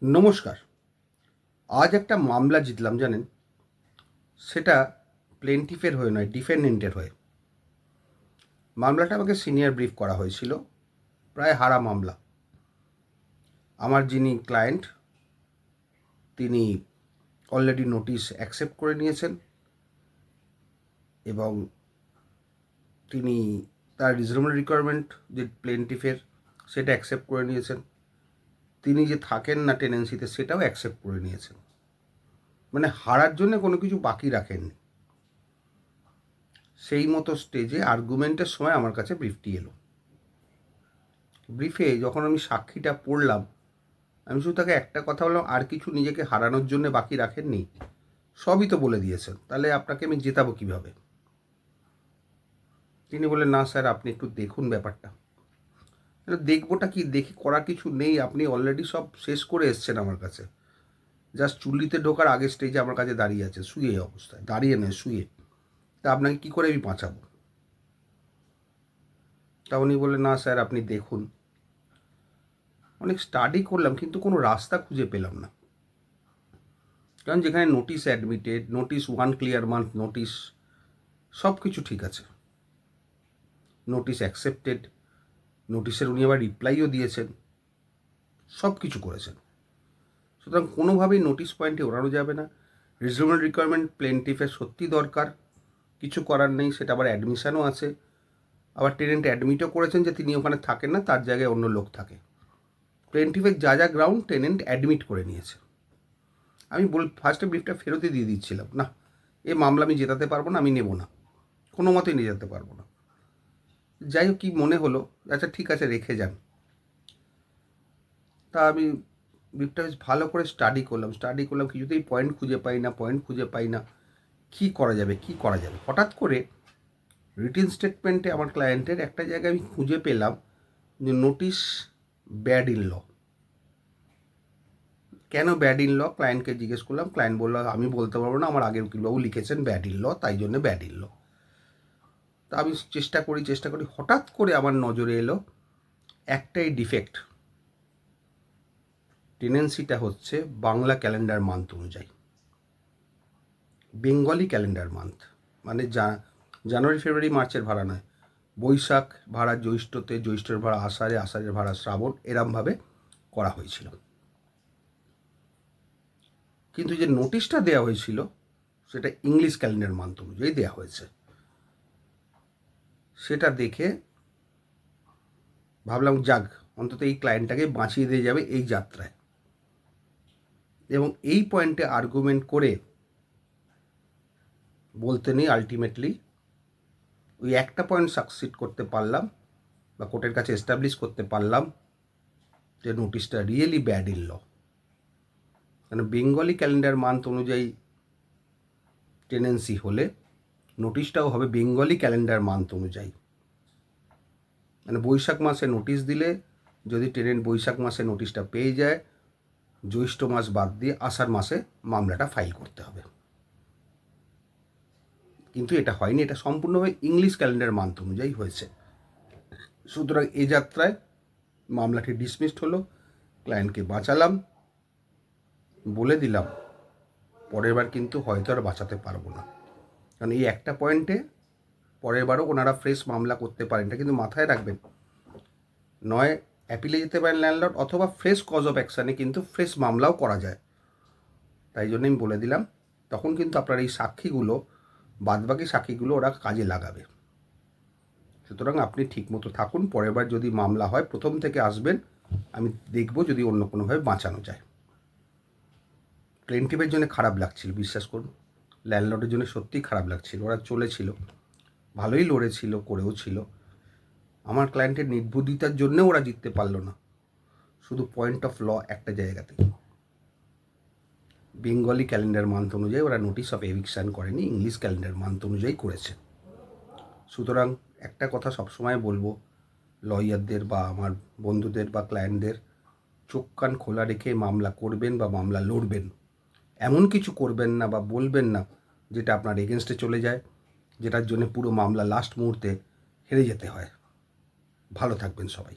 নমস্কার। আজ একটা মামলা জিতলাম জানেন, সেটা প্লেন্টিফের হয়ে নয়, ডিফেন্ডেন্টের হয়ে। মামলাটা আমাকে সিনিয়র ব্রিফ করা হয়েছিল, প্রায় হারা মামলা। আমার যিনি ক্লায়েন্ট তিনি অলরেডি নোটিশ অ্যাকসেপ্ট করে নিয়েছেন এবং তিনি তার রিজনেবল রিকোয়ারমেন্ট যে প্লেন্টিফের সেটা অ্যাকসেপ্ট করে নিয়েছেন। তিনি যে থাকেন না টেনেন্সিতে সেটাও অ্যাকসেপ্ট করে নিয়েছেন। মানে হারার জন্য কোনো কিছু বাকি রাখেননি। সেই মতো স্টেজে আর্গুমেন্টের সময় আমার কাছে ব্রিফটি এলো। ব্রিফে যখন আমি সাক্ষীটা পড়লাম, আমি শুধু তাকে একটা কথা বললাম, আর কিছু নিজেকে হারানোর জন্য বাকি রাখেননি? সবই তো বলে দিয়েছেন, তাহলে আপনাকে আমি জেতাবো কীভাবে? তিনি বললেন, না স্যার, আপনি একটু দেখুন ব্যাপারটা। দেখবোটা কি, দেখে করার কিছু নেই, আপনি অলরেডি সব শেষ করে এসছেন আমার কাছে। জাস্ট চুল্লিতে ঢোকার আগের স্টেজে আমার কাছে দাঁড়িয়ে আছে, শুয়ে অবস্থায়, দাঁড়িয়ে নয় শুয়ে। তা আপনাকে কী করে আমি বাঁচাবো? তা উনি বললেন, না স্যার, আপনি দেখুন। অনেক স্টাডি করলাম কিন্তু কোনো রাস্তা খুঁজে পেলাম না। কারণ যেখানে notice admitted, notice 1 clear month notice, সব কিছু ঠিক আছে, নোটিশ অ্যাকসেপ্টেড, নোটিশের উনি আবার রিপ্লাইও দিয়েছেন, সব কিছু করেছেন। সুতরাং কোনোভাবেই নোটিশ পয়েন্টে ওড়ানো যাবে না। রিজনেবল রিকোয়ারমেন্ট প্লেন্টিফের সত্যি দরকার, কিছু করার নেই। সেটা আবার অ্যাডমিশনও আছে, আবার টেনেন্ট অ্যাডমিটও করেছেন যে তিনি ওখানে থাকেন না, তার জায়গায় অন্য লোক থাকে। প্লেন্টিফের যা যা গ্রাউন্ড টেনেন্ট অ্যাডমিট করে নিয়েছে। আমি ফার্স্টে ব্রিফটা ফেরতই দিয়ে দিচ্ছিলাম, না এ মামলা আমি জেতাতে পারবো না, আমি নেব না, কোনো মতেই নিয়ে যেতে পারবো না। যাই হোক, কী মনে হলো, আচ্ছা ঠিক আছে রেখে যান। তা আমি ব্রিফটা বেশ ভালো করে স্টাডি করলাম, কিছুতেই পয়েন্ট খুঁজে পাই না। কী করা যাবে? হঠাৎ করে রিটেন স্টেটমেন্টে আমার ক্লায়েন্টের একটা জায়গায় আমি খুঁজে পেলাম যে নোটিশ ব্যাড ইন ল। কেন ব্যাড ইন ল? ক্লায়েন্টকে জিজ্ঞেস করলাম। ক্লায়েন্ট বলল, আমি বলতে পারবো না, আমার আগের উকিলবাবু লিখেছেন ব্যাড ইন ল, তাই জন্য ব্যাড ইন ল। তা আমি চেষ্টা করি, হঠাৎ করে আমার নজরে এলো একটাই ডিফেক্ট। টেনেন্সিটা হচ্ছে বাংলা ক্যালেন্ডার মান্থ অনুযায়ী, বেঙ্গলি ক্যালেন্ডার মান্থ। মানে জানুয়ারি ফেব্রুয়ারি মার্চের ভাড়া নয়, বৈশাখ ভাড়া জ্যৈষ্ঠতে, জ্যৈষ্ঠের ভাড়া আষাঢ়ে, আষাঢ়ের ভাড়া শ্রাবণ, এরমভাবে করা হয়েছিল। কিন্তু যে নোটিশটা দেওয়া হয়েছিল সেটা ইংলিশ ক্যালেন্ডার মান্থ অনুযায়ী দেওয়া হয়েছে। সেটা দেখে ভাবলাম, যাক, অন্তত এই ক্লায়েন্টটাকে বাঁচিয়ে দিয়ে যাবে এই যাত্রায়। এবং এই পয়েন্টে আর্গুমেন্ট করে বলতে নেই, আলটিমেটলি ওই একটা পয়েন্ট সাকসিড করতে পারলাম, বা কোর্টের কাছে এস্টাবলিশ করতে পারলাম যে নোটিশটা রিয়েলি ব্যাড ইন ল। কারণ বেঙ্গলি ক্যালেন্ডার মান্থ অনুযায়ী টেনেন্সি হলে নোটিশটাও হবে বেঙ্গলি ক্যালেন্ডার মান্থ অনুযায়ী। মানে বৈশাখ মাসে নোটিশ দিলে যদি টেনেন্ট বৈশাখ মাসে নোটিশটা পেয়ে যায়, জ্যৈষ্ঠ মাস বাদ দিয়ে আষাঢ় মাসে মামলাটা ফাইল করতে হবে। কিন্তু এটা হয়নি, এটা সম্পূর্ণভাবে ইংলিশ ক্যালেন্ডার মান্থ অনুযায়ী হয়েছে। সুতরাং এই যাত্রায় মামলাটি ডিসমিসড হলো, ক্লায়েন্টকে বাঁচালাম। বলে দিলাম, পরের বার কিন্তু হয়তো আর বাঁচাতে পারবো না, কারণ এই একটা পয়েন্টে পরের বারও ওনারা ফ্রেশ মামলা করতে পারেন। এটা কিন্তু মাথায় রাখবেন, নয় অ্যাপিলে যেতে পারেন ল্যান্ডলর্ড, অথবা ফ্রেশ কজ অফ অ্যাকশানে কিন্তু ফ্রেশ মামলাও করা যায়। তাই জন্য আমি বলে দিলাম, তখন কিন্তু আপনার এই সাক্ষীগুলো, বাদবাকি সাক্ষীগুলো ওরা কাজে লাগাবে। সুতরাং আপনি ঠিকমতো থাকুন, পরের বার যদি মামলা হয় প্রথম থেকে আসবেন, আমি দেখব যদি অন্য কোনোভাবে বাঁচানো যায়। প্লেন্টিফের জন্য খারাপ লাগছিল, বিশ্বাস করুন, ল্যান্ডলর্ডের জন্য সত্যিই খারাপ লাগছিল। ওরা চলেছিল, ভালোই লড়েছিল, করেও ছিল। আমার ক্লায়েন্টের নির্বুদ্ধিতার জন্য ওরা জিততে পারলো না, শুধু পয়েন্ট অফ ল একটা জায়গাতে। বেঙ্গলি ক্যালেন্ডার মান্থ অনুযায়ী ওরা নোটিশ অফ এভিকশান করেনি, ইংলিশ ক্যালেন্ডার মান্থ অনুযায়ী করেছে। সুতরাং একটা কথা সবসময় বলবো লয়ারদের বা আমার বন্ধুদের বা ক্লায়েন্টদের, চোখ কান খোলা রেখে মামলা করবেন বা মামলা লড়বেন। এমন কিছু করবেন না বা বলবেন না যেটা আপনার এগেনস্টে চলে যায়, যেটার জন্য পুরো মামলা লাস্ট মুহূর্তে হেরে যেতে হয়। ভালো থাকবেন সবাই।